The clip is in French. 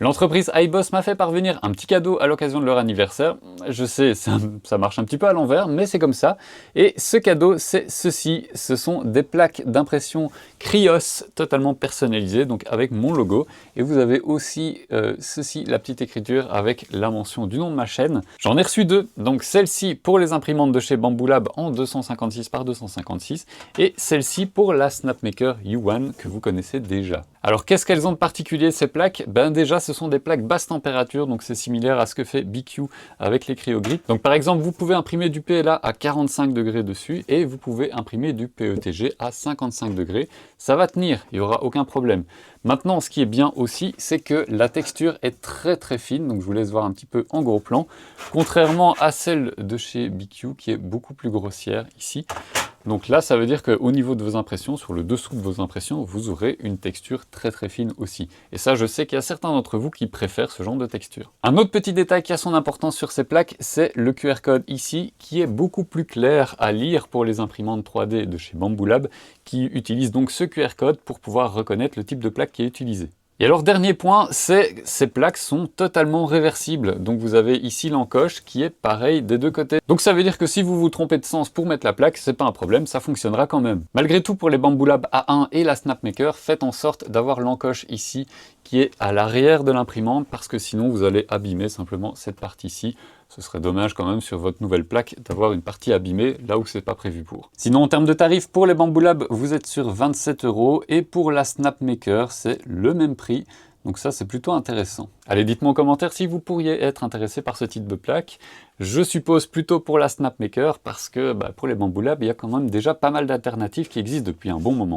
L'entreprise iBoss m'a fait parvenir un petit cadeau à l'occasion de leur anniversaire. Je sais, ça marche un petit peu à l'envers, mais c'est comme ça. Et ce cadeau, c'est ceci. Ce sont des plaques d'impression Krios totalement personnalisées, donc avec mon logo. Et vous avez aussi ceci, la petite écriture avec la mention du nom de ma chaîne. J'en ai reçu deux. Donc celle-ci pour les imprimantes de chez Bambu Lab en 256 par 256 et celle-ci pour la Snapmaker U1 que vous connaissez déjà. Alors qu'est-ce qu'elles ont de particulier ces plaques? Ben déjà ce sont des plaques basse température, donc c'est similaire à ce que fait BQ avec les CryoGrip. Donc par exemple vous pouvez imprimer du PLA à 45 degrés dessus et vous pouvez imprimer du PETG à 55 degrés. Ça va tenir, il n'y aura aucun problème. Maintenant ce qui est bien aussi c'est que la texture est très fine, donc je vous laisse voir un petit peu en gros plan. Contrairement à celle de chez BQ qui est beaucoup plus grossière ici. Donc là, ça veut dire qu'au niveau de vos impressions, sur le dessous de vos impressions, vous aurez une texture très fine aussi. Et ça, je sais qu'il y a certains d'entre vous qui préfèrent ce genre de texture. Un autre petit détail qui a son importance sur ces plaques, c'est le QR code ici, qui est beaucoup plus clair à lire pour les imprimantes 3D de chez Bambu Lab, qui utilisent donc ce QR code pour pouvoir reconnaître le type de plaque qui est utilisé. Et alors dernier point, c'est que ces plaques sont totalement réversibles. Donc vous avez ici l'encoche qui est pareil des deux côtés. Donc ça veut dire que si vous vous trompez de sens pour mettre la plaque, c'est pas un problème, ça fonctionnera quand même. Malgré tout, pour les Bambu Lab A1 et la Snapmaker, faites en sorte d'avoir l'encoche ici qui est à l'arrière de l'imprimante parce que sinon vous allez abîmer simplement cette partie-ci. Ce serait dommage quand même sur votre nouvelle plaque d'avoir une partie abîmée là où c'est pas prévu pour. Sinon en termes de tarifs, pour les Bambu Lab, vous êtes sur 27 € et pour la Snapmaker, c'est le même prix. Donc ça, c'est plutôt intéressant. Allez, dites-moi en commentaire si vous pourriez être intéressé par ce type de plaque. Je suppose plutôt pour la Snapmaker parce que pour les Bambu Lab, il y a quand même déjà pas mal d'alternatives qui existent depuis un bon moment.